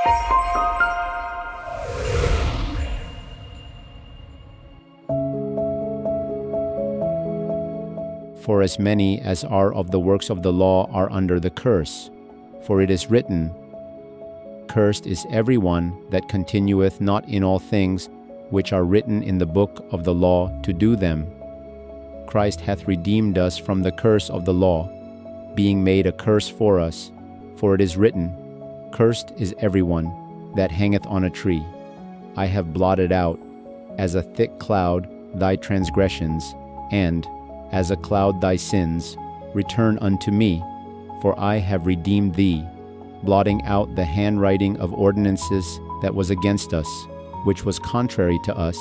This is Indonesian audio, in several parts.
For as many as are of the works of the law are under the curse. For it is written, Cursed is everyone that continueth not in all things which are written in the book of the law to do them. Christ hath redeemed us from the curse of the law, being made a curse for us. For it is written, Cursed is everyone that hangeth on a tree. I have blotted out, as a thick cloud, thy transgressions, and, as a cloud thy sins. Return unto me, for I have redeemed thee, blotting out the handwriting of ordinances that was against us, which was contrary to us,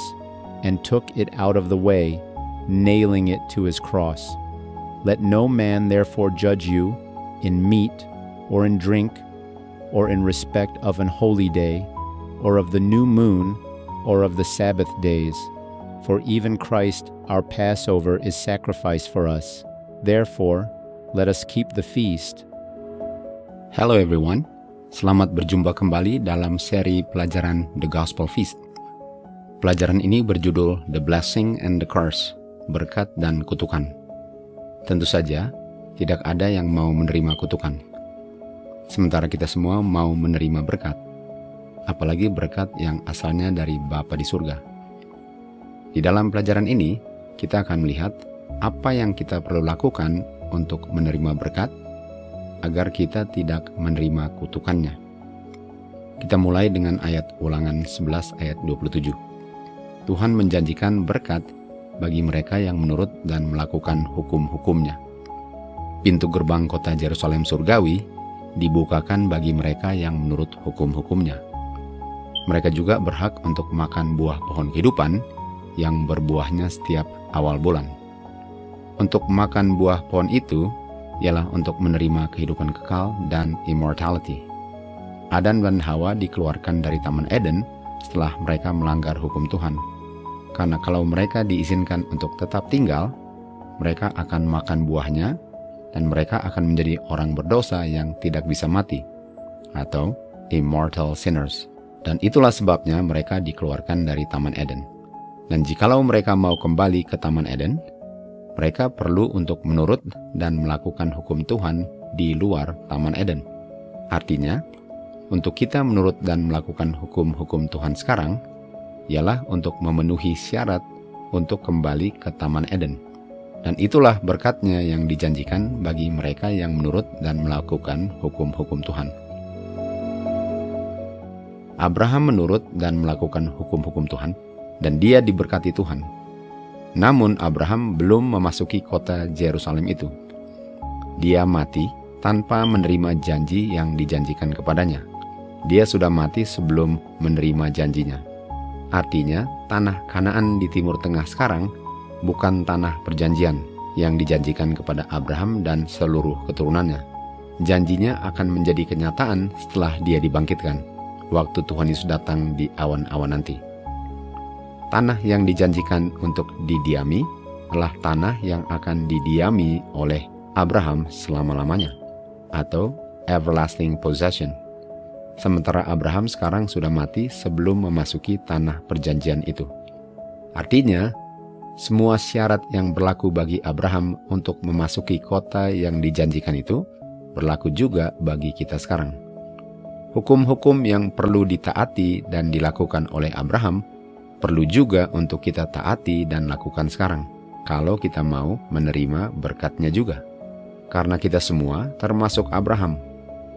and took it out of the way, nailing it to his cross. Let no man therefore judge you in meat, or in drink, or in respect of an holy day, or of the new moon, or of the Sabbath days. For even Christ our Passover is sacrificed for us. Therefore, let us keep the feast. Hello everyone, selamat berjumpa kembali dalam seri pelajaran The Gospel Feast. Pelajaran ini berjudul The Blessing and the Curse, berkat dan kutukan. Tentu saja, tidak ada yang mau menerima kutukan. Sementara kita semua mau menerima berkat, apalagi berkat yang asalnya dari Bapa di surga. Di dalam pelajaran ini, kita akan melihat apa yang kita perlu lakukan untuk menerima berkat, agar kita tidak menerima kutukannya. Kita mulai dengan ayat Ulangan 11 ayat 27. Tuhan menjanjikan berkat bagi mereka yang menurut dan melakukan hukum-hukumnya. Pintu gerbang kota Yerusalem surgawi dibukakan bagi mereka yang menurut hukum-hukumnya. Mereka juga berhak untuk makan buah pohon kehidupan yang berbuahnya setiap awal bulan. Untuk makan buah pohon itu ialah untuk menerima kehidupan kekal dan immortality. Adam dan Hawa dikeluarkan dari Taman Eden setelah mereka melanggar hukum Tuhan. Karena kalau mereka diizinkan untuk tetap tinggal, mereka akan makan buahnya dan mereka akan menjadi orang berdosa yang tidak bisa mati, atau immortal sinners. Dan itulah sebabnya mereka dikeluarkan dari Taman Eden. Dan jikalau mereka mau kembali ke Taman Eden, mereka perlu untuk menurut dan melakukan hukum Tuhan di luar Taman Eden. Artinya, untuk kita menurut dan melakukan hukum-hukum Tuhan sekarang, ialah untuk memenuhi syarat untuk kembali ke Taman Eden. Dan itulah berkatnya yang dijanjikan bagi mereka yang menurut dan melakukan hukum-hukum Tuhan. Abraham menurut dan melakukan hukum-hukum Tuhan, dan dia diberkati Tuhan. Namun Abraham belum memasuki kota Yerusalem itu. Dia mati tanpa menerima janji yang dijanjikan kepadanya. Dia sudah mati sebelum menerima janjinya. Artinya, tanah Kanaan di Timur Tengah sekarang bukan tanah perjanjian yang dijanjikan kepada Abraham dan seluruh keturunannya. Janjinya akan menjadi kenyataan setelah dia dibangkitkan, waktu Tuhan Yesus datang di awan-awan nanti. Tanah yang dijanjikan untuk didiami adalah tanah yang akan didiami oleh Abraham selama-lamanya, atau everlasting possession. Sementara Abraham sekarang sudah mati sebelum memasuki tanah perjanjian itu. Artinya, semua syarat yang berlaku bagi Abraham untuk memasuki kota yang dijanjikan itu berlaku juga bagi kita sekarang. Hukum-hukum yang perlu ditaati dan dilakukan oleh Abraham perlu juga untuk kita taati dan lakukan sekarang, kalau kita mau menerima berkatnya juga. Karena kita semua, termasuk Abraham,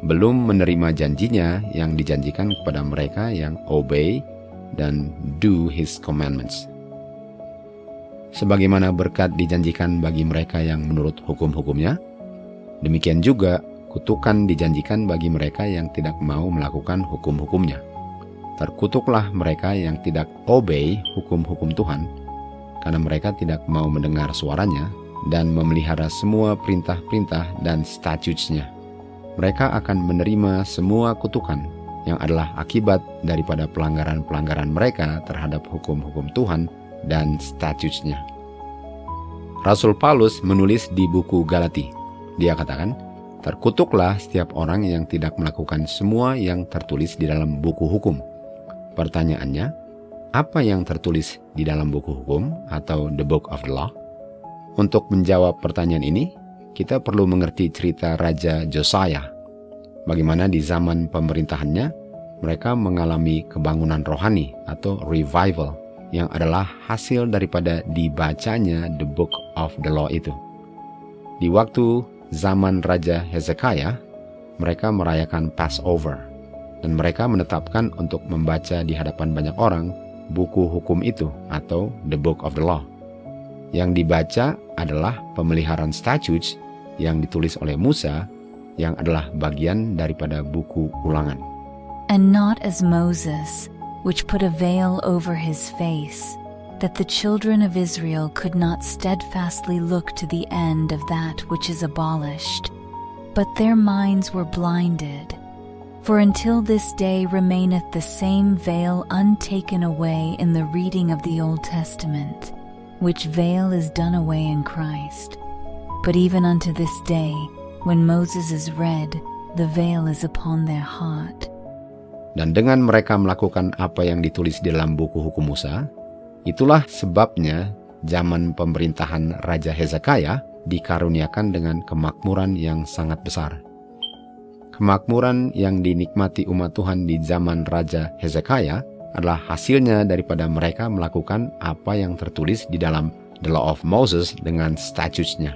belum menerima janjinya yang dijanjikan kepada mereka yang obey dan do his commandments. Sebagaimana berkat dijanjikan bagi mereka yang menurut hukum-hukumnya, demikian juga kutukan dijanjikan bagi mereka yang tidak mau melakukan hukum-hukumnya. Terkutuklah mereka yang tidak obey hukum-hukum Tuhan, karena mereka tidak mau mendengar suaranya dan memelihara semua perintah-perintah dan statutes-nya. Mereka akan menerima semua kutukan yang adalah akibat daripada pelanggaran-pelanggaran mereka terhadap hukum-hukum Tuhan dan statutes-nya. Rasul Paulus menulis di buku Galati. Dia katakan, Terkutuklah setiap orang yang tidak melakukan semua yang tertulis di dalam buku hukum. Pertanyaannya, apa yang tertulis di dalam buku hukum atau the book of the law? Untuk menjawab pertanyaan ini, kita perlu mengerti cerita Raja Josiah. Bagaimana di zaman pemerintahannya, mereka mengalami kebangunan rohani atau revival yang adalah hasil daripada dibacanya the book of the law itu. Di waktu zaman Raja Hezekiah, mereka merayakan Passover, dan mereka menetapkan untuk membaca di hadapan banyak orang buku hukum itu atau the book of the law. Yang dibaca adalah pemeliharaan statutes yang ditulis oleh Musa yang adalah bagian daripada buku ulangan. And not as Moses, which put a veil over his face, that the children of Israel could not steadfastly look to the end of that which is abolished, but their minds were blinded. For until this day remaineth the same veil untaken away in the reading of the Old Testament, which veil is done away in Christ. But even unto this day, when Moses is read, the veil is upon their heart. Dan dengan mereka melakukan apa yang ditulis di dalam buku hukum Musa, itulah sebabnya zaman pemerintahan Raja Hezekiah dikaruniakan dengan kemakmuran yang sangat besar. Kemakmuran yang dinikmati umat Tuhan di zaman Raja Hezekiah adalah hasilnya daripada mereka melakukan apa yang tertulis di dalam The Law of Moses dengan statutes-nya.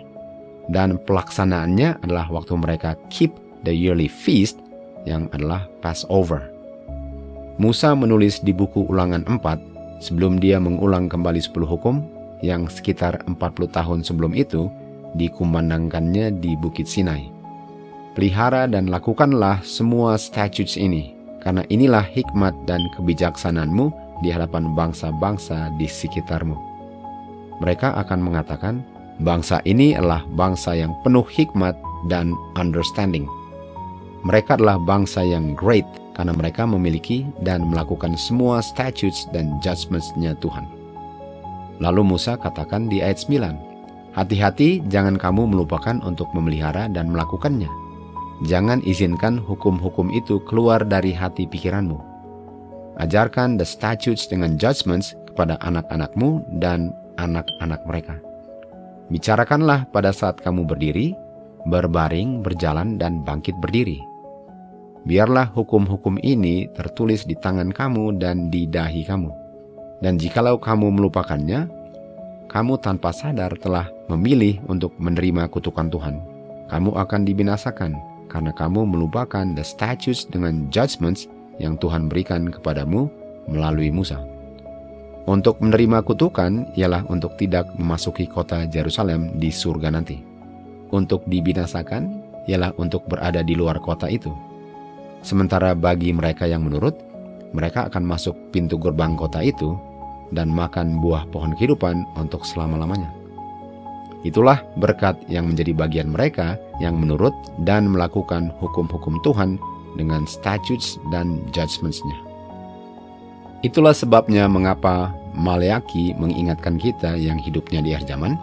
Dan pelaksanaannya adalah waktu mereka keep the yearly feast yang adalah Passover. Musa menulis di buku Ulangan 4 sebelum dia mengulang kembali 10 hukum yang sekitar 40 tahun sebelum itu dikumandangkannya di Bukit Sinai. Pelihara dan lakukanlah semua statutes ini, karena inilah hikmat dan kebijaksanaanmu di hadapan bangsa-bangsa di sekitarmu. Mereka akan mengatakan, bangsa ini adalah bangsa yang penuh hikmat dan understanding. Mereka adalah bangsa yang great, karena mereka memiliki dan melakukan semua statutes dan judgments-nya Tuhan. Lalu Musa katakan di ayat 9, hati-hati jangan kamu melupakan untuk memelihara dan melakukannya. Jangan izinkan hukum-hukum itu keluar dari hati pikiranmu. Ajarkan the statutes dengan judgments kepada anak-anakmu dan anak-anak mereka. Bicarakanlah pada saat kamu berdiri, berbaring, berjalan, dan bangkit berdiri. Biarlah hukum-hukum ini tertulis di tangan kamu dan di dahi kamu. Dan jikalau kamu melupakannya, kamu tanpa sadar telah memilih untuk menerima kutukan Tuhan. Kamu akan dibinasakan, karena kamu melupakan the statutes dengan judgments yang Tuhan berikan kepadamu melalui Musa. Untuk menerima kutukan ialah untuk tidak memasuki kota Yerusalem di surga nanti. Untuk dibinasakan ialah untuk berada di luar kota itu. Sementara bagi mereka yang menurut, mereka akan masuk pintu gerbang kota itu dan makan buah pohon kehidupan untuk selama-lamanya. Itulah berkat yang menjadi bagian mereka yang menurut dan melakukan hukum-hukum Tuhan dengan statutes dan judgments-nya. Itulah sebabnya mengapa Maleaki mengingatkan kita yang hidupnya di akhir zaman,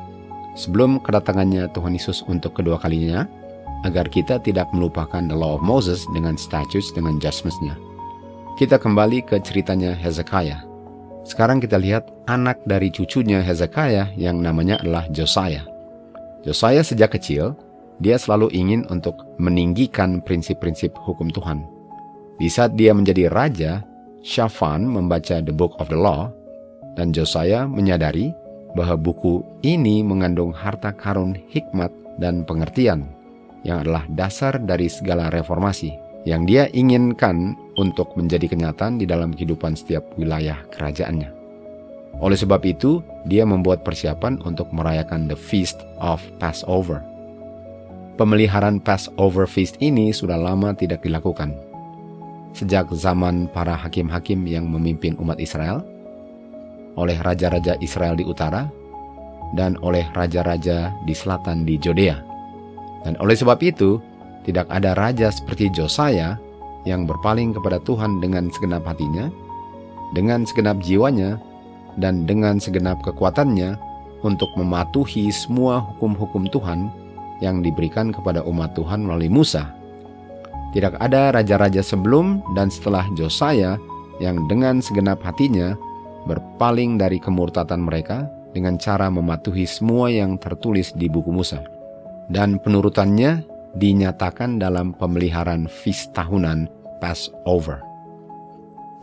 sebelum kedatangannya Tuhan Yesus untuk kedua kalinya, agar kita tidak melupakan the law of Moses dengan statutes dengan judgments-nya. Kita kembali ke ceritanya Hezekiah. Sekarang kita lihat anak dari cucunya Hezekiah yang namanya adalah Josiah. Josiah sejak kecil, dia selalu ingin untuk meninggikan prinsip-prinsip hukum Tuhan. Di saat dia menjadi raja, Shaphan membaca the book of the law, dan Josiah menyadari bahwa buku ini mengandung harta karun hikmat dan pengertian, yang adalah dasar dari segala reformasi, yang dia inginkan untuk menjadi kenyataan di dalam kehidupan setiap wilayah kerajaannya. Oleh sebab itu, dia membuat persiapan untuk merayakan the Feast of Passover. Pemeliharaan Passover Feast ini sudah lama tidak dilakukan. Sejak zaman para hakim-hakim yang memimpin umat Israel, oleh raja-raja Israel di utara, dan oleh raja-raja di selatan di Judea. Dan oleh sebab itu, tidak ada raja seperti Josiah yang berpaling kepada Tuhan dengan segenap hatinya, dengan segenap jiwanya, dan dengan segenap kekuatannya untuk mematuhi semua hukum-hukum Tuhan yang diberikan kepada umat Tuhan melalui Musa. Tidak ada raja-raja sebelum dan setelah Josiah yang dengan segenap hatinya berpaling dari kemurtatan mereka dengan cara mematuhi semua yang tertulis di buku Musa. Dan penurutannya dinyatakan dalam pemeliharaan feast tahunan Passover.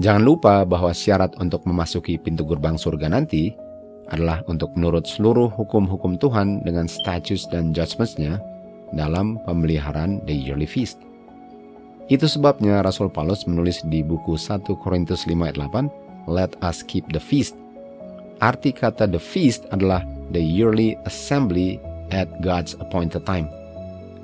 Jangan lupa bahwa syarat untuk memasuki pintu gerbang surga nanti adalah untuk menurut seluruh hukum-hukum Tuhan dengan statutes dan judgments-nya dalam pemeliharaan the yearly feast. Itu sebabnya Rasul Paulus menulis di buku 1 Korintus 5 ayat 8, "Let us keep the feast." Arti kata the feast adalah the yearly assembly at God's appointed time.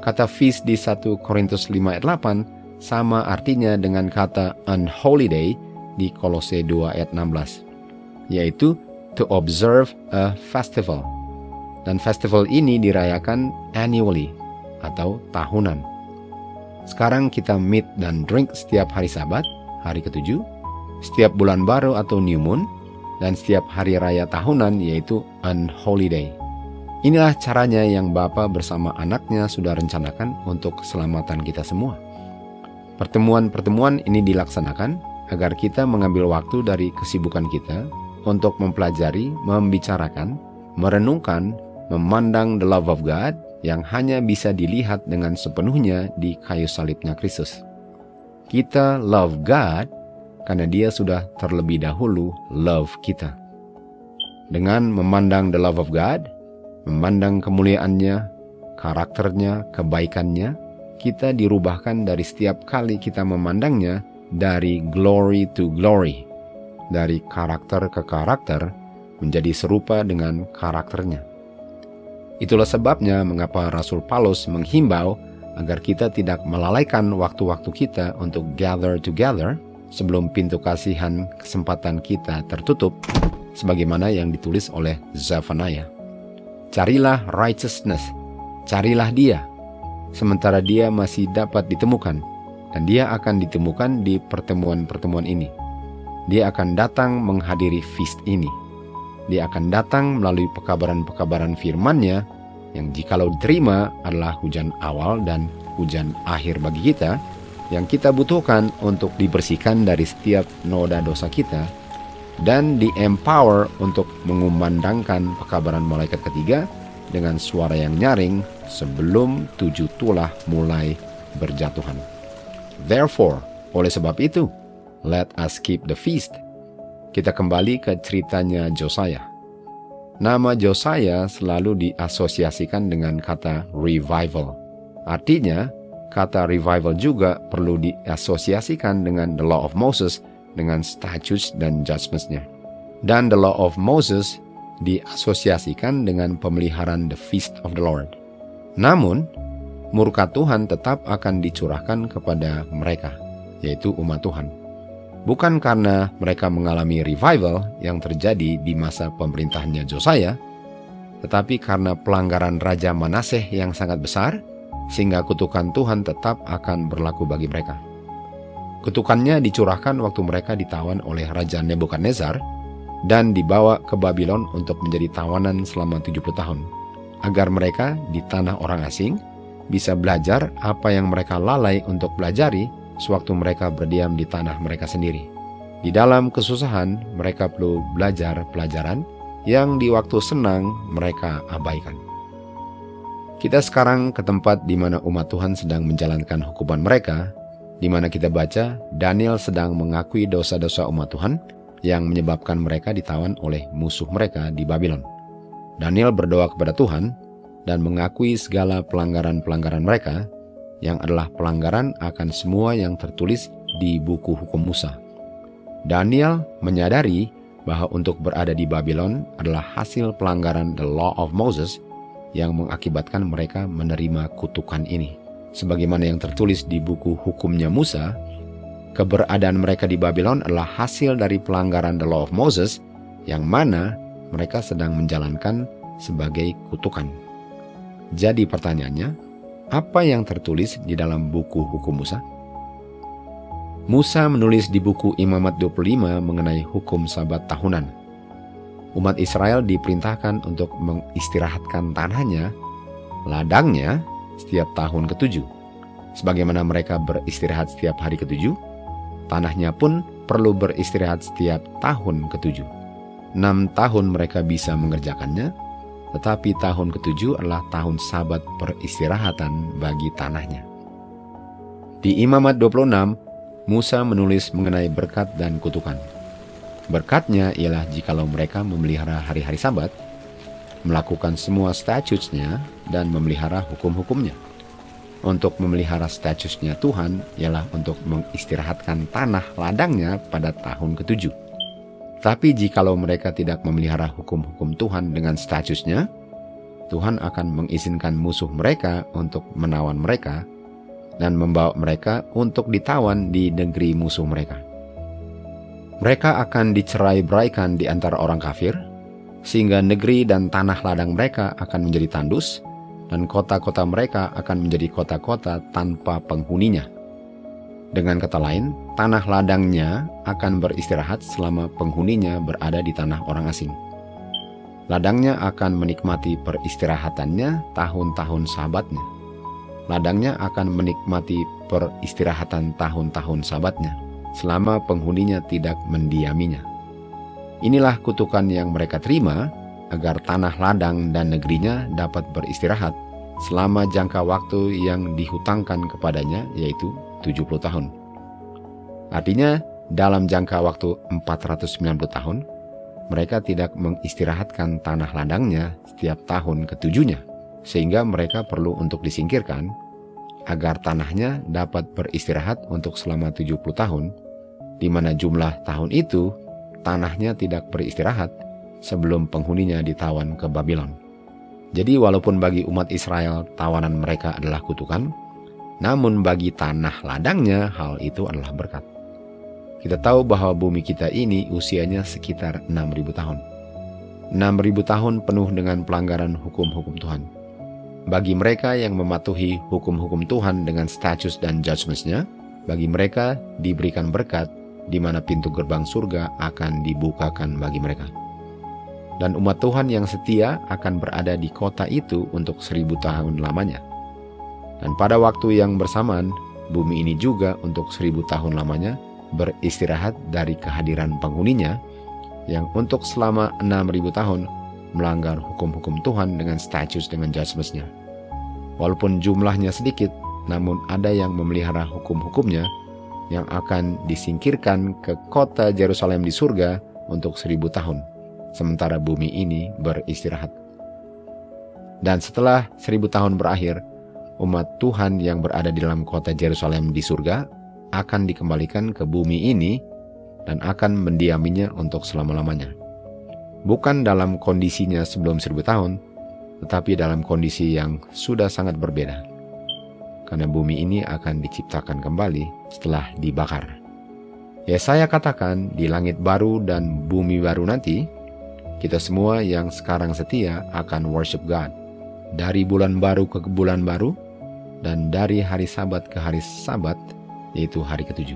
Kata feast di 1 Korintus 5 ayat 8 sama artinya dengan kata unholy day di Kolose 2 ayat 16, yaitu to observe a festival. Dan festival ini dirayakan annually atau tahunan. Sekarang kita meet dan drink setiap hari Sabat, hari ke-7, setiap bulan baru atau new moon, dan setiap hari raya tahunan yaitu unholy day. Inilah caranya yang Bapa bersama anaknya sudah rencanakan untuk keselamatan kita semua. Pertemuan-pertemuan ini dilaksanakan agar kita mengambil waktu dari kesibukan kita untuk mempelajari, membicarakan, merenungkan, memandang the love of God yang hanya bisa dilihat dengan sepenuhnya di kayu salibnya Kristus. Kita love God karena Dia sudah terlebih dahulu love kita. Dengan memandang the love of God, memandang kemuliaannya, karakternya, kebaikannya, kita dirubahkan dari setiap kali kita memandangnya dari glory to glory, dari karakter ke karakter, menjadi serupa dengan karakternya. Itulah sebabnya mengapa Rasul Paulus menghimbau agar kita tidak melalaikan waktu-waktu kita untuk gather together sebelum pintu kasihan kesempatan kita tertutup, sebagaimana yang ditulis oleh Zephaniah. Carilah righteousness, carilah Dia, sementara Dia masih dapat ditemukan, dan Dia akan ditemukan di pertemuan-pertemuan ini. Dia akan datang menghadiri feast ini. Dia akan datang melalui pekabaran-pekabaran firman-Nya yang jikalau diterima adalah hujan awal dan hujan akhir bagi kita yang kita butuhkan untuk dibersihkan dari setiap noda dosa kita dan di-empower untuk mengumandangkan pekabaran malaikat ketiga dengan suara yang nyaring sebelum 7 tulah mulai berjatuhan. Therefore, oleh sebab itu, let us keep the feast. Kita kembali ke ceritanya Josiah. Nama Josiah selalu diasosiasikan dengan kata revival. Artinya, kata revival juga perlu diasosiasikan dengan the law of Moses, dengan statutes dan judgments-nya. Dan the law of Moses diasosiasikan dengan pemeliharaan the feast of the Lord. Namun, murka Tuhan tetap akan dicurahkan kepada mereka, yaitu umat Tuhan. Bukan karena mereka mengalami revival yang terjadi di masa pemerintahannya Josiah, tetapi karena pelanggaran Raja Manaseh yang sangat besar, sehingga kutukan Tuhan tetap akan berlaku bagi mereka. Kutukannya dicurahkan waktu mereka ditawan oleh Raja Nebukadnezar dan dibawa ke Babylon untuk menjadi tawanan selama 70 tahun, agar mereka di tanah orang asing bisa belajar apa yang mereka lalai untuk pelajari sewaktu mereka berdiam di tanah mereka sendiri. Di dalam kesusahan, mereka perlu belajar pelajaran yang di waktu senang mereka abaikan. Kita sekarang ke tempat di mana umat Tuhan sedang menjalankan hukuman mereka, di mana kita baca Daniel sedang mengakui dosa-dosa umat Tuhan yang menyebabkan mereka ditawan oleh musuh mereka di Babylon. Daniel berdoa kepada Tuhan dan mengakui segala pelanggaran-pelanggaran mereka, yang adalah pelanggaran akan semua yang tertulis di buku hukum Musa. Daniel menyadari bahwa untuk berada di Babylon adalah hasil pelanggaran the law of Moses yang mengakibatkan mereka menerima kutukan ini. Sebagaimana yang tertulis di buku hukumnya Musa, keberadaan mereka di Babylon adalah hasil dari pelanggaran the law of Moses yang mana mereka sedang menjalankan sebagai kutukan. Jadi pertanyaannya, apa yang tertulis di dalam buku hukum Musa? Musa menulis di buku Imamat 25 mengenai hukum sabat tahunan. Umat Israel diperintahkan untuk mengistirahatkan tanahnya ladangnya setiap tahun ke-7. Sebagaimana mereka beristirahat setiap hari ke-7, tanahnya pun perlu beristirahat setiap tahun ke-7. 6 tahun mereka bisa mengerjakannya, tetapi tahun ke-7 adalah tahun sabat peristirahatan bagi tanahnya. Di Imamat 26, Musa menulis mengenai berkat dan kutukan. Berkatnya ialah jikalau mereka memelihara hari-hari sabat, melakukan semua statutes-nya dan memelihara hukum-hukumnya. Untuk memelihara statutes-nya Tuhan ialah untuk mengistirahatkan tanah ladangnya pada tahun ke-7. Tapi jikalau mereka tidak memelihara hukum-hukum Tuhan dengan statutes-nya, Tuhan akan mengizinkan musuh mereka untuk menawan mereka dan membawa mereka untuk ditawan di negeri musuh mereka. Mereka akan dicerai-beraikan di antara orang kafir, sehingga negeri dan tanah ladang mereka akan menjadi tandus, dan kota-kota mereka akan menjadi kota-kota tanpa penghuninya. Dengan kata lain, tanah ladangnya akan beristirahat selama penghuninya berada di tanah orang asing. Ladangnya akan menikmati peristirahatannya tahun-tahun sabatnya. Ladangnya akan menikmati peristirahatan tahun-tahun sabatnya, selama penghuninya tidak mendiaminya. Inilah kutukan yang mereka terima, agar tanah ladang dan negerinya dapat beristirahat selama jangka waktu yang dihutangkan kepadanya, yaitu 70 tahun. Artinya, dalam jangka waktu 490 tahun, mereka tidak mengistirahatkan tanah ladangnya setiap tahun ke-7-nya, sehingga mereka perlu untuk disingkirkan, agar tanahnya dapat beristirahat untuk selama 70 tahun, di mana jumlah tahun itu tanahnya tidak beristirahat sebelum penghuninya ditawan ke Babylon. Jadi walaupun bagi umat Israel tawanan mereka adalah kutukan, namun bagi tanah ladangnya hal itu adalah berkat. Kita tahu bahwa bumi kita ini usianya sekitar 6.000 tahun. 6.000 tahun penuh dengan pelanggaran hukum-hukum Tuhan. Bagi mereka yang mematuhi hukum-hukum Tuhan dengan status dan judgments-nya, bagi mereka diberikan berkat di mana pintu gerbang surga akan dibukakan bagi mereka. Dan umat Tuhan yang setia akan berada di kota itu untuk 1000 tahun lamanya. Dan pada waktu yang bersamaan, bumi ini juga untuk 1000 tahun lamanya beristirahat dari kehadiran penghuninya yang untuk selama 6.000 tahun melanggar hukum-hukum Tuhan dengan status dengan judgments-nya. Walaupun jumlahnya sedikit, namun ada yang memelihara hukum-hukumnya yang akan disingkirkan ke kota Yerusalem di surga untuk 1000 tahun, sementara bumi ini beristirahat. Dan setelah 1000 tahun berakhir, umat Tuhan yang berada di dalam kota Yerusalem di surga akan dikembalikan ke bumi ini dan akan mendiaminya untuk selama-lamanya. Bukan dalam kondisinya sebelum 1000 tahun, tetapi dalam kondisi yang sudah sangat berbeda. Karena bumi ini akan diciptakan kembali setelah dibakar. Yesaya katakan di langit baru dan bumi baru nanti, kita semua yang sekarang setia akan worship God. Dari bulan baru ke bulan baru, dan dari hari sabat ke hari sabat, yaitu hari ke-7.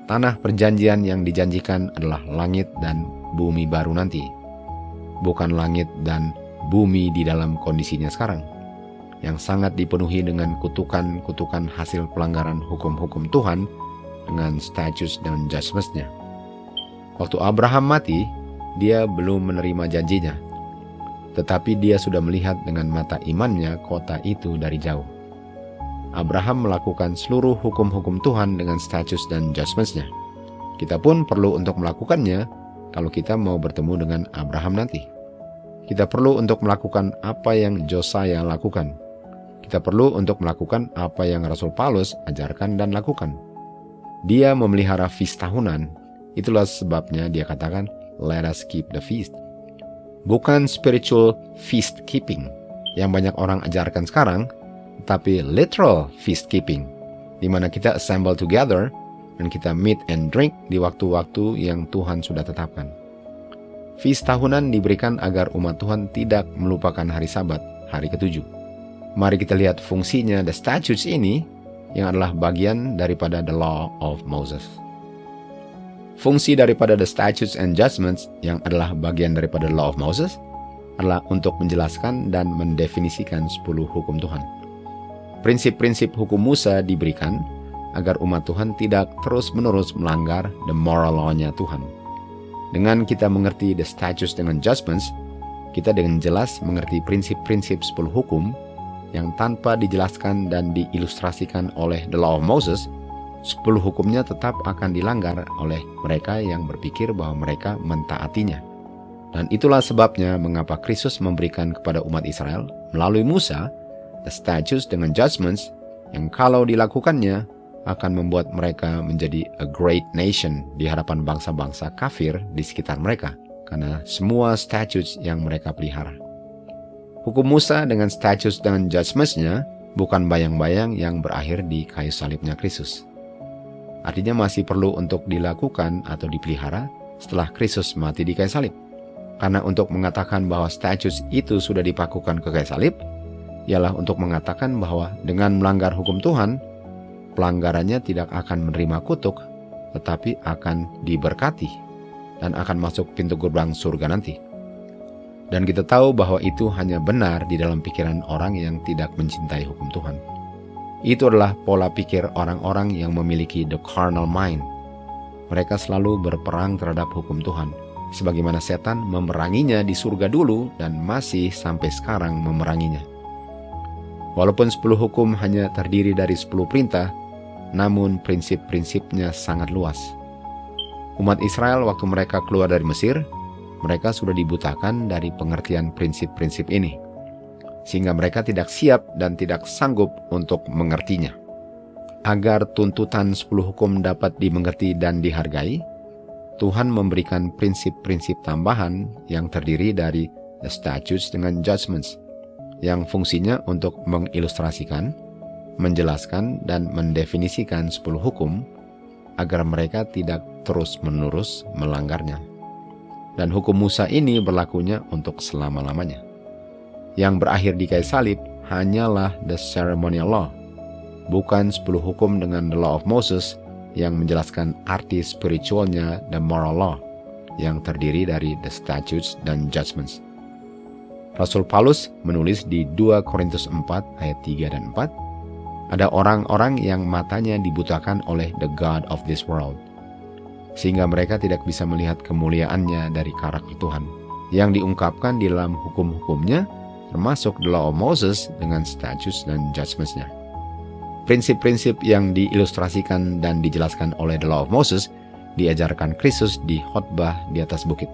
Tanah perjanjian yang dijanjikan adalah langit dan bumi baru nanti, bukan langit dan bumi di dalam kondisinya sekarang, yang sangat dipenuhi dengan kutukan-kutukan hasil pelanggaran hukum-hukum Tuhan dengan status dan judgments-nya. Waktu Abraham mati, dia belum menerima janjinya, tetapi dia sudah melihat dengan mata imannya kota itu dari jauh. Abraham melakukan seluruh hukum-hukum Tuhan dengan status dan judgments-nya. Kita pun perlu untuk melakukannya kalau kita mau bertemu dengan Abraham nanti. Kita perlu untuk melakukan apa yang Josiah lakukan. Kita perlu untuk melakukan apa yang Rasul Paulus ajarkan dan lakukan. Dia memelihara feast tahunan. Itulah sebabnya dia katakan, let us keep the feast. Bukan spiritual feast keeping yang banyak orang ajarkan sekarang, tapi literal feast keeping, di mana kita assemble together dan kita meet and drink di waktu-waktu yang Tuhan sudah tetapkan. Feast tahunan diberikan agar umat Tuhan tidak melupakan hari sabat, hari ke-7. Mari kita lihat fungsinya the statutes ini yang adalah bagian daripada the law of Moses. Fungsi daripada the statutes and judgments yang adalah bagian daripada law of Moses adalah untuk menjelaskan dan mendefinisikan 10 hukum Tuhan. Prinsip-prinsip hukum Musa diberikan agar umat Tuhan tidak terus-menerus melanggar the moral law-nya Tuhan. Dengan kita mengerti the statutes dengan judgments, kita dengan jelas mengerti prinsip-prinsip 10 hukum yang tanpa dijelaskan dan diilustrasikan oleh the law of Moses, 10 hukumnya tetap akan dilanggar oleh mereka yang berpikir bahwa mereka mentaatinya. Dan itulah sebabnya mengapa Kristus memberikan kepada umat Israel melalui Musa the statutes dengan judgments yang kalau dilakukannya akan membuat mereka menjadi a great nation di hadapan bangsa-bangsa kafir di sekitar mereka karena semua statutes yang mereka pelihara. Hukum Musa dengan statutes dan judgments-nya bukan bayang-bayang yang berakhir di kayu salibnya Kristus. Artinya masih perlu untuk dilakukan atau dipelihara setelah Kristus mati di kayu salib. Karena untuk mengatakan bahwa statutes itu sudah dipakukan ke kayu salib, ialah untuk mengatakan bahwa dengan melanggar hukum Tuhan, pelanggarannya tidak akan menerima kutuk, tetapi akan diberkati dan akan masuk pintu gerbang surga nanti. Dan kita tahu bahwa itu hanya benar di dalam pikiran orang yang tidak mencintai hukum Tuhan. Itu adalah pola pikir orang-orang yang memiliki the carnal mind. Mereka selalu berperang terhadap hukum Tuhan, sebagaimana setan memeranginya di surga dulu dan masih sampai sekarang memeranginya. Walaupun 10 hukum hanya terdiri dari 10 perintah, namun prinsip-prinsipnya sangat luas. Umat Israel waktu mereka keluar dari Mesir, mereka sudah dibutakan dari pengertian prinsip-prinsip ini, sehingga mereka tidak siap dan tidak sanggup untuk mengertinya. Agar tuntutan 10 hukum dapat dimengerti dan dihargai, Tuhan memberikan prinsip-prinsip tambahan yang terdiri dari the statutes dengan judgments, yang fungsinya untuk mengilustrasikan, menjelaskan, dan mendefinisikan 10 hukum agar mereka tidak terus-menerus melanggarnya. Dan hukum Musa ini berlakunya untuk selama-lamanya. Yang berakhir di kayu salib hanyalah the ceremonial law, bukan 10 hukum dengan the law of Moses yang menjelaskan arti spiritualnya the moral law, yang terdiri dari the statutes dan judgments. Rasul Paulus menulis di 2 Korintus 4 ayat 3 dan 4, ada orang-orang yang matanya dibutakan oleh the God of this world, sehingga mereka tidak bisa melihat kemuliaannya dari karakter Tuhan, yang diungkapkan di dalam hukum-hukumnya, termasuk the law of Moses dengan statutes dan judgments-nya. Prinsip-prinsip yang diilustrasikan dan dijelaskan oleh the law of Moses diajarkan Kristus di khotbah di atas bukit.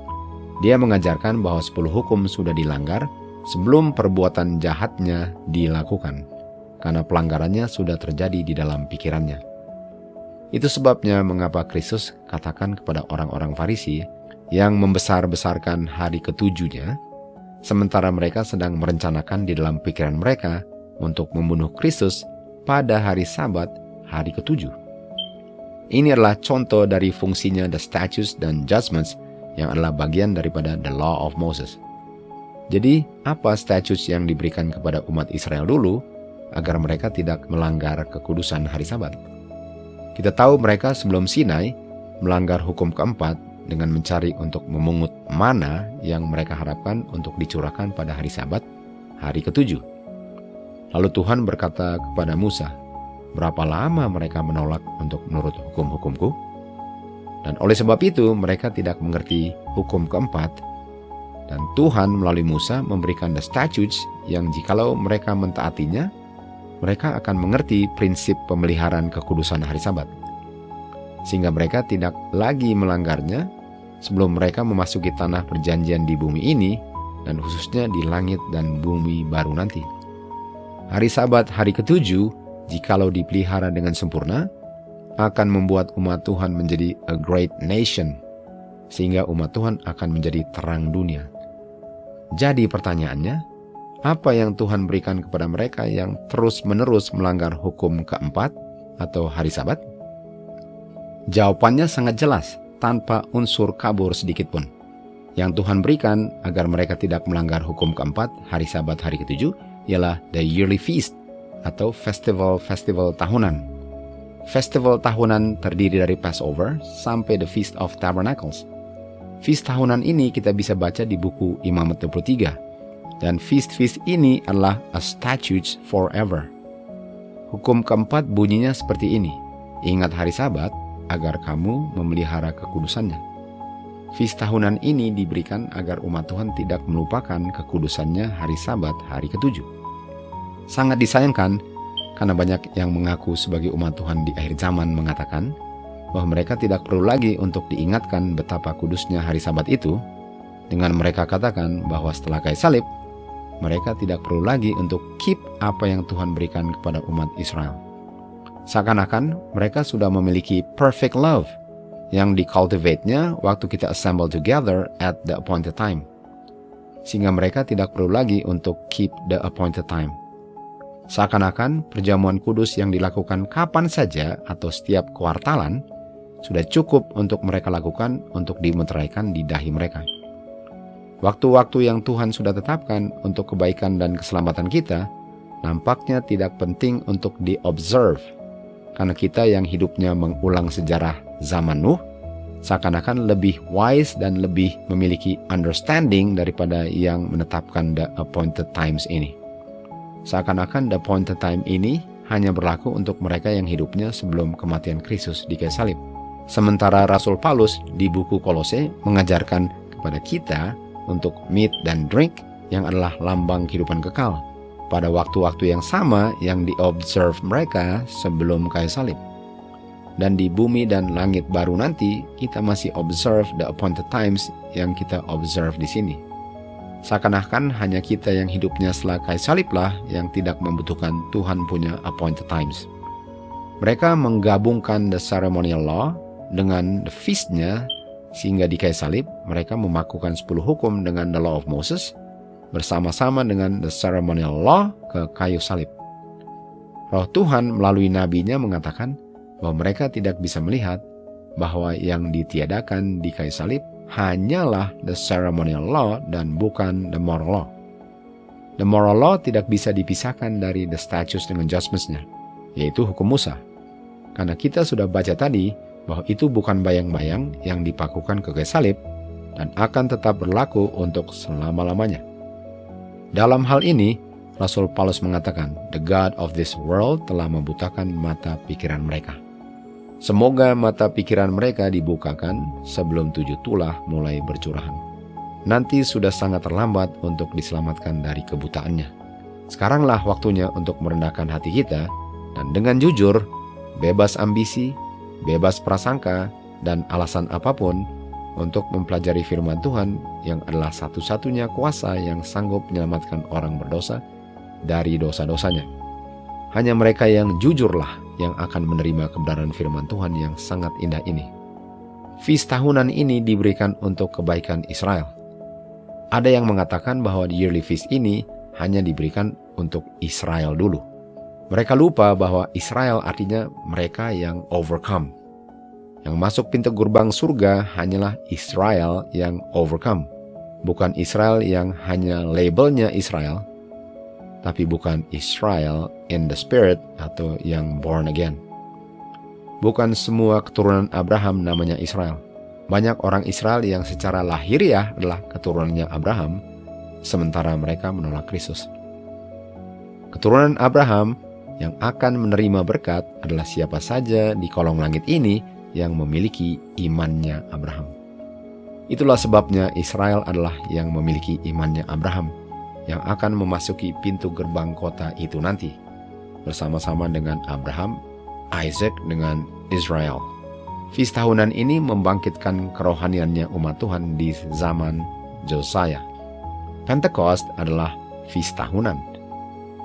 Dia mengajarkan bahwa 10 hukum sudah dilanggar sebelum perbuatan jahatnya dilakukan, karena pelanggarannya sudah terjadi di dalam pikirannya. Itu sebabnya mengapa Kristus katakan kepada orang-orang Farisi yang membesar-besarkan hari ketujuhnya, sementara mereka sedang merencanakan di dalam pikiran mereka untuk membunuh Kristus pada hari Sabat, hari ketujuh. Ini adalah contoh dari fungsinya the statutes dan judgments yang adalah bagian daripada the law of Moses. Jadi, apa statutes yang diberikan kepada umat Israel dulu agar mereka tidak melanggar kekudusan hari Sabat? Kita tahu mereka sebelum Sinai melanggar hukum keempat dengan mencari untuk memungut mana yang mereka harapkan untuk dicurahkan pada hari Sabat, hari ketujuh. Lalu Tuhan berkata kepada Musa, berapa lama mereka menolak untuk menurut hukum-hukumku? Dan oleh sebab itu mereka tidak mengerti hukum keempat. Dan Tuhan melalui Musa memberikan the statutes yang jikalau mereka mentaatinya, mereka akan mengerti prinsip pemeliharaan kekudusan hari Sabat. Sehingga mereka tidak lagi melanggarnya sebelum mereka memasuki tanah perjanjian di bumi ini, dan khususnya di langit dan bumi baru nanti. Hari Sabat, hari ketujuh, jikalau dipelihara dengan sempurna, akan membuat umat Tuhan menjadi a great nation, sehingga umat Tuhan akan menjadi terang dunia. Jadi pertanyaannya, apa yang Tuhan berikan kepada mereka yang terus-menerus melanggar hukum keempat atau hari Sabat? Jawabannya sangat jelas, tanpa unsur kabur sedikit pun. Yang Tuhan berikan agar mereka tidak melanggar hukum keempat, hari Sabat, hari ketujuh, ialah the yearly feast atau festival-festival tahunan. Festival tahunan terdiri dari Passover sampai the Feast of Tabernacles. Feast tahunan ini kita bisa baca di buku Imamat 23 Dan feast-feast ini adalah a statutes forever. Hukum keempat bunyinya seperti ini. Ingat hari Sabat agar kamu memelihara kekudusannya. Feast tahunan ini diberikan agar umat Tuhan tidak melupakan kekudusannya hari Sabat hari ke-7. Sangat disayangkan karena banyak yang mengaku sebagai umat Tuhan di akhir zaman mengatakan bahwa mereka tidak perlu lagi untuk diingatkan betapa kudusnya hari Sabat itu, dengan mereka katakan bahwa setelah kayu salib, mereka tidak perlu lagi untuk keep apa yang Tuhan berikan kepada umat Israel. Seakan-akan mereka sudah memiliki perfect love yang dicultivate-nya waktu kita assemble together at the appointed time. Sehingga mereka tidak perlu lagi untuk keep the appointed time. Seakan-akan perjamuan kudus yang dilakukan kapan saja atau setiap kuartalan sudah cukup untuk mereka lakukan untuk dimeteraikan di dahi mereka. Waktu-waktu yang Tuhan sudah tetapkan untuk kebaikan dan keselamatan kita nampaknya tidak penting untuk di-observe, karena kita yang hidupnya mengulang sejarah zaman Nuh seakan-akan lebih wise dan lebih memiliki understanding daripada yang menetapkan the appointed times ini. Seakan-akan the appointed time ini hanya berlaku untuk mereka yang hidupnya sebelum kematian Kristus di kayu salib. Sementara Rasul Paulus di buku Kolose mengajarkan kepada kita untuk meat dan drink yang adalah lambang kehidupan kekal pada waktu-waktu yang sama yang di-observe mereka sebelum kayu salib. Dan di bumi dan langit baru nanti kita masih observe the appointed times yang kita observe di sini. Seakan-akan hanya kita yang hidupnya setelah kayu saliblah yang tidak membutuhkan Tuhan punya appointed times. Mereka menggabungkan the ceremonial law dengan the feast-nya, sehingga di kayu salib mereka memakukan 10 hukum dengan the law of Moses bersama-sama dengan the ceremonial law ke kayu salib. Roh Tuhan melalui nabinya mengatakan bahwa mereka tidak bisa melihat bahwa yang ditiadakan di kayu salib hanyalah the ceremonial law dan bukan the moral law. The moral law tidak bisa dipisahkan dari the statutes dengan judgments-nya, yaitu hukum Musa. Karena kita sudah baca tadi bahwa itu bukan bayang-bayang yang dipakukan ke kayu salib dan akan tetap berlaku untuk selama-lamanya. Dalam hal ini, Rasul Paulus mengatakan, "The God of this world telah membutakan mata pikiran mereka." Semoga mata pikiran mereka dibukakan sebelum 7 tulah mulai bercurahan. Nanti sudah sangat terlambat untuk diselamatkan dari kebutaannya. Sekaranglah waktunya untuk merendahkan hati kita dan dengan jujur, bebas ambisi, bebas prasangka, dan alasan apapun untuk mempelajari firman Tuhan yang adalah satu-satunya kuasa yang sanggup menyelamatkan orang berdosa dari dosa-dosanya. Hanya mereka yang jujurlah yang akan menerima kebenaran firman Tuhan yang sangat indah ini. Feast tahunan ini diberikan untuk kebaikan Israel. Ada yang mengatakan bahwa yearly feast ini hanya diberikan untuk Israel dulu. Mereka lupa bahwa Israel artinya mereka yang overcome. Yang masuk pintu gerbang surga hanyalah Israel yang overcome. Bukan Israel yang hanya labelnya Israel, tapi bukan Israel in the spirit atau yang born again. Bukan semua keturunan Abraham namanya Israel. Banyak orang Israel yang secara lahiriah adalah keturunannya Abraham, sementara mereka menolak Kristus. Keturunan Abraham yang akan menerima berkat adalah siapa saja di kolong langit ini yang memiliki imannya Abraham. Itulah sebabnya Israel adalah yang memiliki imannya Abraham, yang akan memasuki pintu gerbang kota itu nanti, bersama-sama dengan Abraham, Isaac, dengan Israel. Feast tahunan ini membangkitkan kerohaniannya umat Tuhan di zaman Josiah. Pentecost adalah feast tahunan.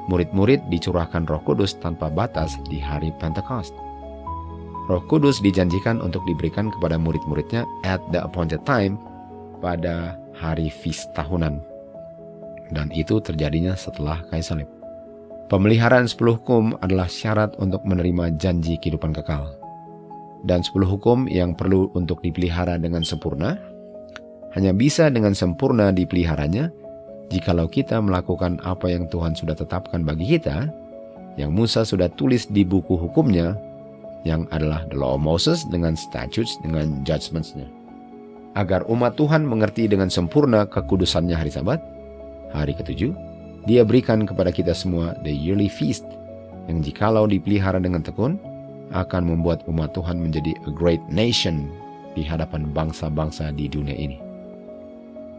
Murid-murid dicurahkan Roh Kudus tanpa batas di hari Pentecost. Roh Kudus dijanjikan untuk diberikan kepada murid-muridnya at the appointed time pada hari feast tahunan. Dan itu terjadinya setelah kayu salib. Pemeliharaan 10 hukum adalah syarat untuk menerima janji kehidupan kekal. Dan 10 hukum yang perlu untuk dipelihara dengan sempurna hanya bisa dengan sempurna dipeliharanya jikalau kita melakukan apa yang Tuhan sudah tetapkan bagi kita, yang Musa sudah tulis di buku hukumnya, yang adalah the law of Moses dengan statutes dengan judgments-nya. Agar umat Tuhan mengerti dengan sempurna kekudusannya hari Sabat, hari ke-7, Dia berikan kepada kita semua the yearly feast, yang jikalau dipelihara dengan tekun, akan membuat umat Tuhan menjadi a great nation di hadapan bangsa-bangsa di dunia ini.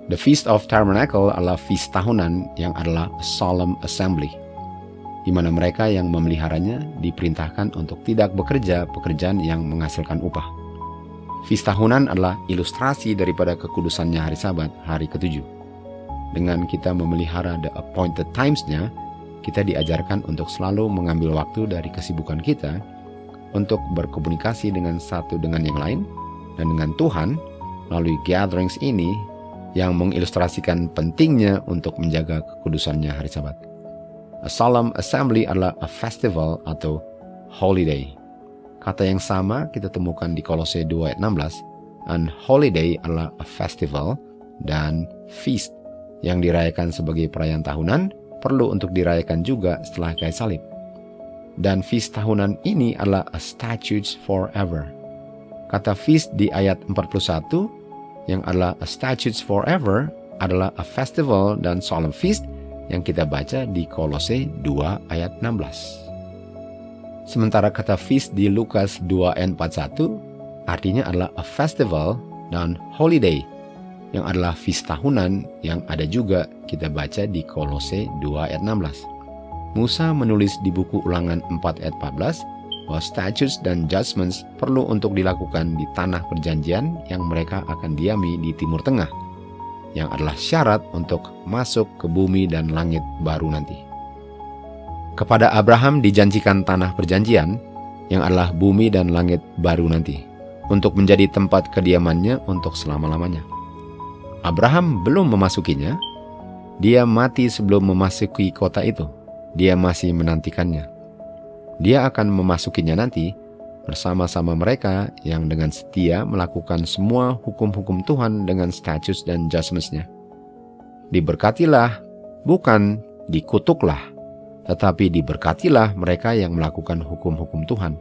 The Feast of Tabernacle adalah feast tahunan yang adalah a solemn assembly, di mana mereka yang memeliharanya diperintahkan untuk tidak bekerja pekerjaan yang menghasilkan upah. Feast tahunan adalah ilustrasi daripada kekudusannya hari Sabat, hari ke-7. Dengan kita memelihara the appointed times-nya, kita diajarkan untuk selalu mengambil waktu dari kesibukan kita untuk berkomunikasi dengan satu dengan yang lain dan dengan Tuhan melalui gatherings ini yang mengilustrasikan pentingnya untuk menjaga kekudusannya hari Sabat. A solemn assembly adalah a festival atau holiday. Kata yang sama kita temukan di Kolose 2 ayat 16, and holiday adalah a festival dan feast yang dirayakan sebagai perayaan tahunan perlu untuk dirayakan juga setelah kayu salib. Dan feast tahunan ini adalah a statutes forever. Kata feast di ayat 41 yang adalah a statutes forever adalah a festival dan solemn feast yang kita baca di Kolose 2 ayat 16. Sementara kata feast di Lukas 2 ayat 41 artinya adalah a festival dan holiday yang adalah feast tahunan yang ada juga kita baca di Kolose 2 ayat 16. Musa menulis di buku Ulangan 4 ayat 14 bahwa statutes dan judgments perlu untuk dilakukan di tanah perjanjian yang mereka akan diami di Timur Tengah, yang adalah syarat untuk masuk ke bumi dan langit baru nanti. Kepada Abraham dijanjikan tanah perjanjian yang adalah bumi dan langit baru nanti, untuk menjadi tempat kediamannya untuk selama-lamanya. Abraham belum memasukinya, dia mati sebelum memasuki kota itu. Dia masih menantikannya. Dia akan memasukinya nanti bersama-sama mereka yang dengan setia melakukan semua hukum-hukum Tuhan dengan statutes dan judgments-nya. Diberkatilah, bukan dikutuklah, tetapi diberkatilah mereka yang melakukan hukum-hukum Tuhan.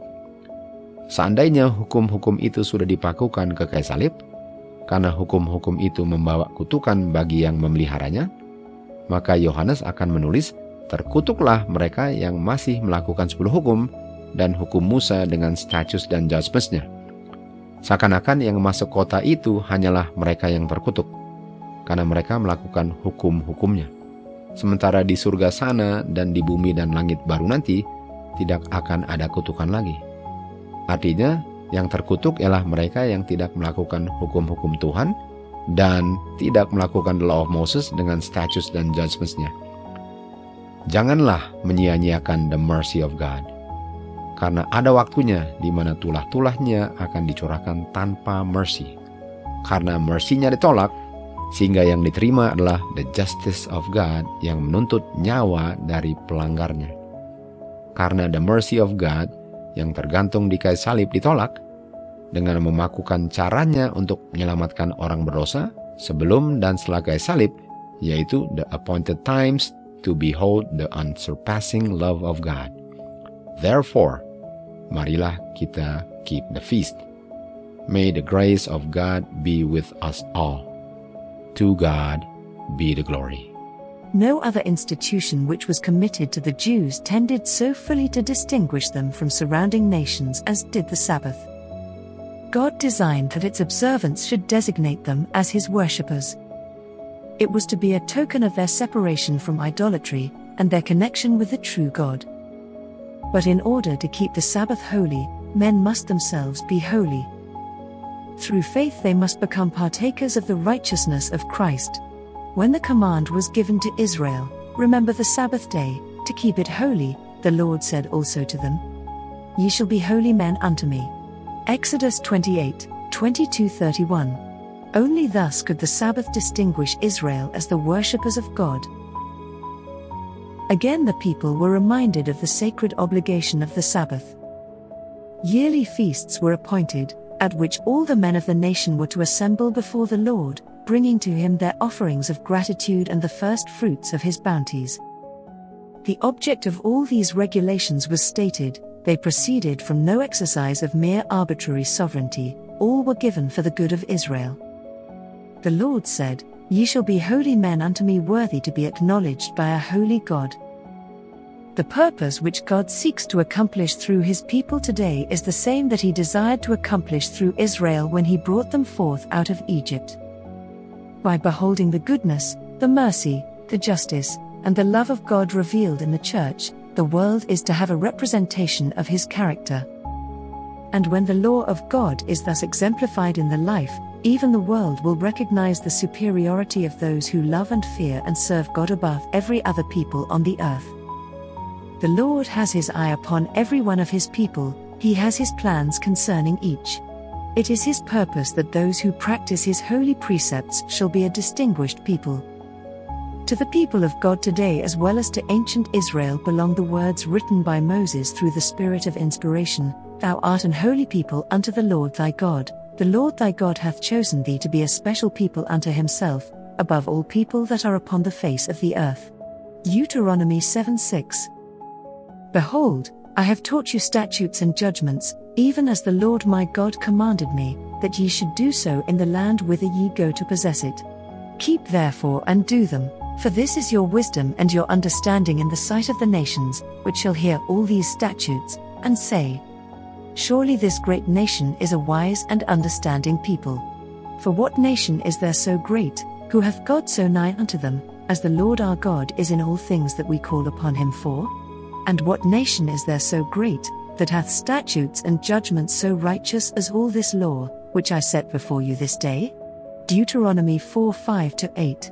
Seandainya hukum-hukum itu sudah dipakukan ke kayu salib, karena hukum-hukum itu membawa kutukan bagi yang memeliharanya, maka Yohanes akan menulis, terkutuklah mereka yang masih melakukan 10 hukum dan hukum Musa dengan statutes dan judgments-nya. Seakan-akan yang masuk kota itu hanyalah mereka yang terkutuk, karena mereka melakukan hukum-hukumnya. Sementara di surga sana dan di bumi dan langit baru nanti, tidak akan ada kutukan lagi. Artinya, yang terkutuk ialah mereka yang tidak melakukan hukum-hukum Tuhan dan tidak melakukan the law of Moses dengan statutes dan judgments-nya. Janganlah menyia-nyiakan the mercy of God, karena ada waktunya di mana tulah-tulahnya akan dicurahkan tanpa mercy. Karena mercy-nya ditolak, sehingga yang diterima adalah the justice of God yang menuntut nyawa dari pelanggarnya. Karena the mercy of God yang tergantung di kayu salib ditolak, dengan memakukan caranya untuk menyelamatkan orang berdosa sebelum dan setelah kayu salib, yaitu the appointed times to behold the unsurpassing love of God. Therefore, marilah kita keep the feast. May the grace of God be with us all. To God be the glory. No other institution which was committed to the Jews tended so fully to distinguish them from surrounding nations as did the Sabbath. God designed that its observance should designate them as His worshippers. It was to be a token of their separation from idolatry and their connection with the true God. But in order to keep the Sabbath holy, men must themselves be holy. Through faith they must become partakers of the righteousness of Christ. When the command was given to Israel, "Remember the Sabbath day, to keep it holy," the Lord said also to them, "Ye shall be holy men unto me." Exodus 28, 22-31. Only thus could the Sabbath distinguish Israel as the worshippers of God. Again the people were reminded of the sacred obligation of the Sabbath. Yearly feasts were appointed, at which all the men of the nation were to assemble before the Lord, bringing to Him their offerings of gratitude and the first fruits of His bounties. The object of all these regulations was stated. They proceeded from no exercise of mere arbitrary sovereignty, all were given for the good of Israel. The Lord said, Ye shall be holy men unto me, worthy to be acknowledged by a holy God. The purpose which God seeks to accomplish through his people today is the same that he desired to accomplish through Israel when he brought them forth out of Egypt. By beholding the goodness, the mercy, the justice, and the love of God revealed in the church, the world is to have a representation of his character. And when the law of God is thus exemplified in the life, even the world will recognize the superiority of those who love and fear and serve God above every other people on the earth. The Lord has his eye upon every one of his people, he has his plans concerning each. It is his purpose that those who practice his holy precepts shall be a distinguished people. To the people of God today as well as to ancient Israel belong the words written by Moses through the spirit of inspiration, Thou art an holy people unto the Lord thy God, the Lord thy God hath chosen thee to be a special people unto himself, above all people that are upon the face of the earth. Deuteronomy 7:6. Behold, I have taught you statutes and judgments, even as the Lord my God commanded me, that ye should do so in the land whither ye go to possess it. Keep therefore and do them, for this is your wisdom and your understanding in the sight of the nations, which shall hear all these statutes, and say, Surely this great nation is a wise and understanding people. For what nation is there so great, who hath God so nigh unto them, as the Lord our God is in all things that we call upon him for? And what nation is there so great, that hath statutes and judgments so righteous as all this law, which I set before you this day? Deuteronomy 4:5-8.